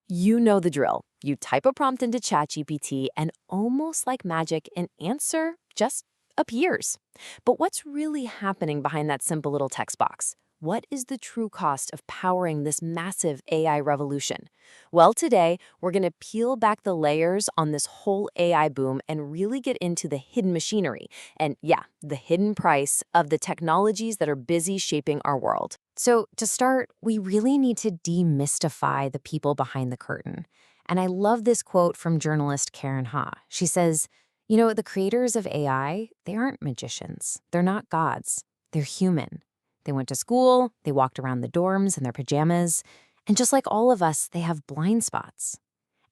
You know the drill. You type a prompt into ChatGPT, and almost like magic, an answer just appears. But what's really happening behind that simple little text box? What is the true cost of powering this massive AI revolution? Well, today, we're going to peel back the layers on this whole AI boom and really get into the hidden machinery and, yeah, the hidden price of the technologies that are busy shaping our world. So, to start, we really need to demystify the people behind the curtain. And I love this quote from journalist Karen Hao. She says, the creators of AI, they aren't magicians. They're not gods. They're human. They went to school, they walked around the dorms in their pajamas, and just like all of us, they have blind spots.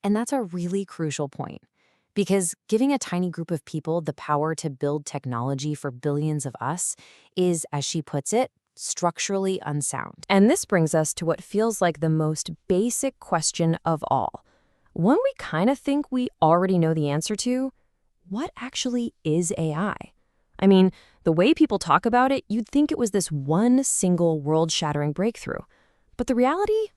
And that's a really crucial point, because giving a tiny group of people the power to build technology for billions of us is, as she puts it, structurally unsound. And this brings us to what feels like the most basic question of all. One we kind of think we already know the answer to: what actually is AI? I mean, the way people talk about it, you'd think it was this one single world-shattering breakthrough. But the reality?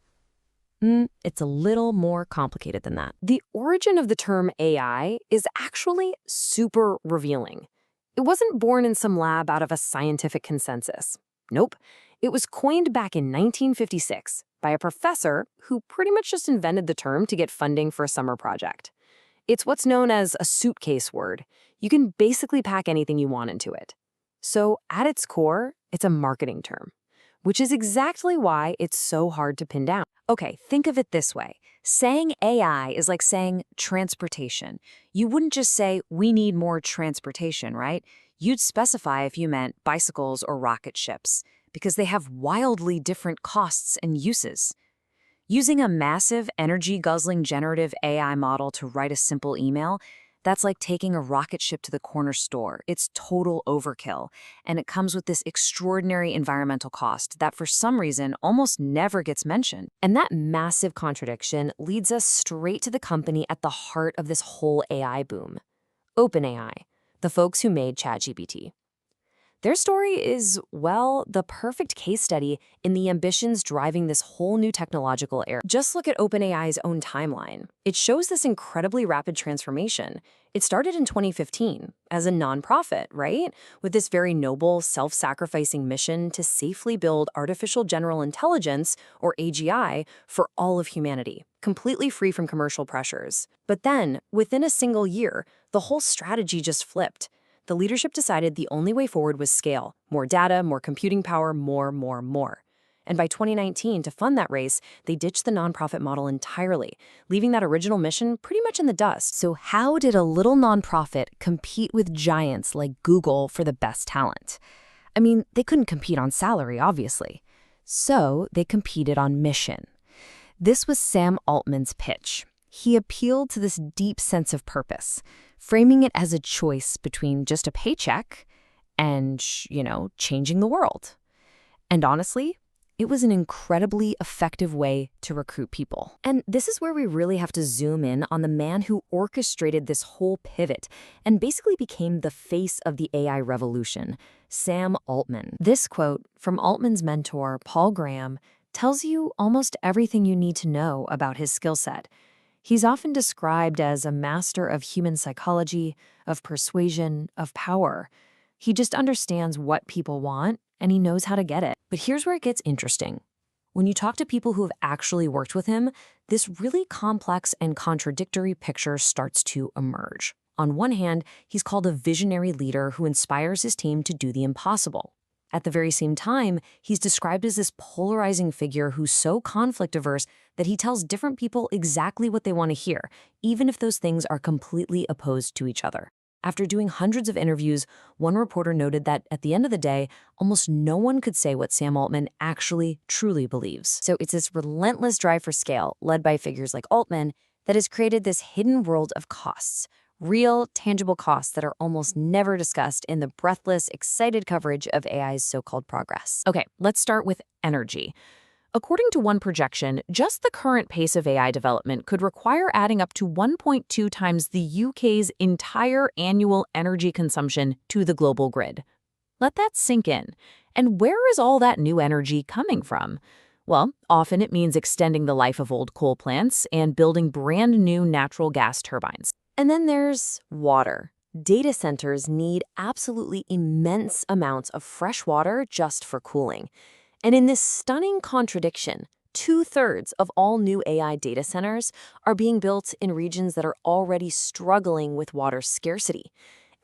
It's a little more complicated than that. The origin of the term AI is actually super revealing. It wasn't born in some lab out of a scientific consensus. Nope. It was coined back in 1956 by a professor who pretty much just invented the term to get funding for a summer project. It's what's known as a suitcase word. You can basically pack anything you want into it. So at its core, it's a marketing term, which is exactly why it's so hard to pin down. Okay, think of it this way. Saying AI is like saying transportation. You wouldn't just say, we need more transportation, right? You'd specify if you meant bicycles or rocket ships, because they have wildly different costs and uses. Using a massive, energy-guzzling generative AI model to write a simple email, that's like taking a rocket ship to the corner store. It's total overkill, and it comes with this extraordinary environmental cost that for some reason almost never gets mentioned. And that massive contradiction leads us straight to the company at the heart of this whole AI boom: OpenAI, the folks who made ChatGPT. Their story is, well, the perfect case study in the ambitions driving this whole new technological era. Just look at OpenAI's own timeline. It shows this incredibly rapid transformation. It started in 2015 as a nonprofit, right? With this very noble, self-sacrificing mission to safely build artificial general intelligence, or AGI, for all of humanity, completely free from commercial pressures. But then, within a single year, the whole strategy just flipped. The leadership decided the only way forward was scale: more data, more computing power, more. And by 2019, to fund that race, they ditched the nonprofit model entirely, leaving that original mission pretty much in the dust. So how did a little nonprofit compete with giants like Google for the best talent? I mean, they couldn't compete on salary, obviously. So they competed on mission. This was Sam Altman's pitch. He appealed to this deep sense of purpose, framing it as a choice between just a paycheck and, changing the world. And honestly, it was an incredibly effective way to recruit people. And this is where we really have to zoom in on the man who orchestrated this whole pivot and basically became the face of the AI revolution: Sam Altman. This quote from Altman's mentor, Paul Graham, tells you almost everything you need to know about his skill set. He's often described as a master of human psychology, of persuasion, of power. He just understands what people want, and he knows how to get it. But here's where it gets interesting. When you talk to people who have actually worked with him, this really complex and contradictory picture starts to emerge. On one hand, he's called a visionary leader who inspires his team to do the impossible. At the very same time, he's described as this polarizing figure who's so conflict-averse that he tells different people exactly what they want to hear, even if those things are completely opposed to each other. After doing hundreds of interviews, one reporter noted that at the end of the day, almost no one could say what Sam Altman actually, truly believes. So it's this relentless drive for scale, led by figures like Altman, that has created this hidden world of costs. Real, tangible costs that are almost never discussed in the breathless, excited coverage of AI's so-called progress. Okay, let's start with energy. According to one projection, just the current pace of AI development could require adding up to 1.2 times the UK's entire annual energy consumption to the global grid. Let that sink in. And where is all that new energy coming from? Well, often it means extending the life of old coal plants and building brand new natural gas turbines. And then there's water. Data centers need absolutely immense amounts of fresh water just for cooling. And in this stunning contradiction, two-thirds of all new AI data centers are being built in regions that are already struggling with water scarcity.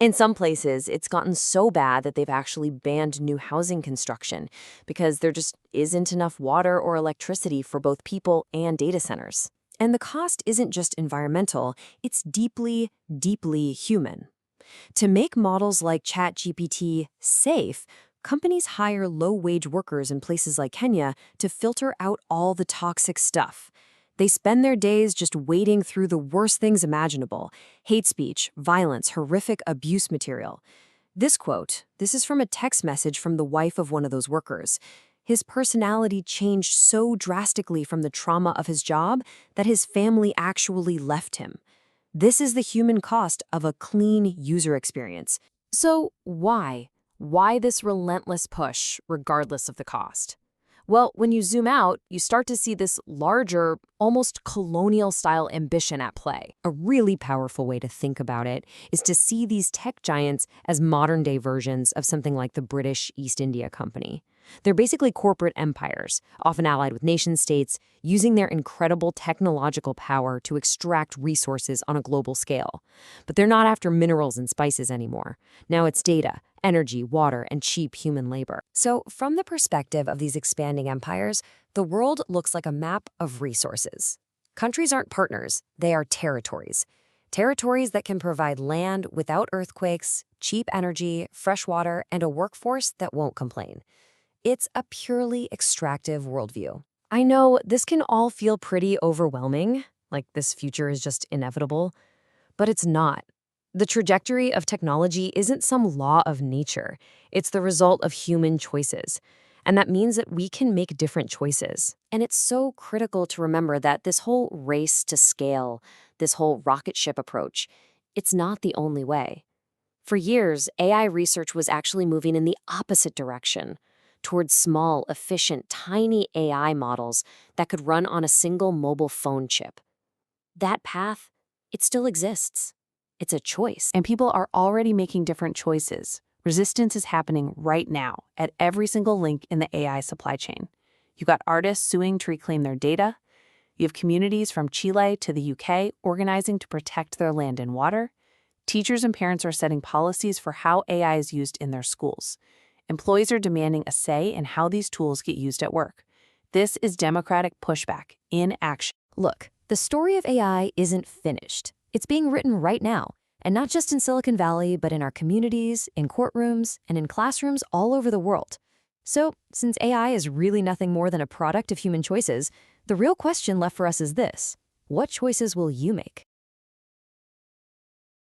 In some places, it's gotten so bad that they've actually banned new housing construction because there just isn't enough water or electricity for both people and data centers. And the cost isn't just environmental, it's deeply, deeply human. To make models like ChatGPT safe, companies hire low-wage workers in places like Kenya to filter out all the toxic stuff. They spend their days just wading through the worst things imaginable: hate speech, violence, horrific abuse material. This quote, this is from a text message from the wife of one of those workers. His personality changed so drastically from the trauma of his job that his family actually left him. This is the human cost of a clean user experience. So why? Why this relentless push, regardless of the cost? Well, when you zoom out, you start to see this larger, almost colonial-style ambition at play. A really powerful way to think about it is to see these tech giants as modern-day versions of something like the British East India Company. They're basically corporate empires, often allied with nation-states, using their incredible technological power to extract resources on a global scale. But they're not after minerals and spices anymore. Now it's data, energy, water, and cheap human labor. So, from the perspective of these expanding empires, the world looks like a map of resources. Countries aren't partners, they are territories. Territories that can provide land without earthquakes, cheap energy, fresh water, and a workforce that won't complain. It's a purely extractive worldview. I know this can all feel pretty overwhelming, like this future is just inevitable, but it's not. The trajectory of technology isn't some law of nature. It's the result of human choices. And that means that we can make different choices. And it's so critical to remember that this whole race to scale, this whole rocket ship approach, it's not the only way. For years, AI research was actually moving in the opposite direction, towards small, efficient, tiny AI models that could run on a single mobile phone chip. That path, it still exists. It's a choice. And people are already making different choices. Resistance is happening right now at every single link in the AI supply chain. You got artists suing to reclaim their data. You have communities from Chile to the UK organizing to protect their land and water. Teachers and parents are setting policies for how AI is used in their schools. Employees are demanding a say in how these tools get used at work. This is democratic pushback in action. Look, the story of AI isn't finished. It's being written right now, and not just in Silicon Valley, but in our communities, in courtrooms, and in classrooms all over the world. So, since AI is really nothing more than a product of human choices, the real question left for us is this: what choices will you make?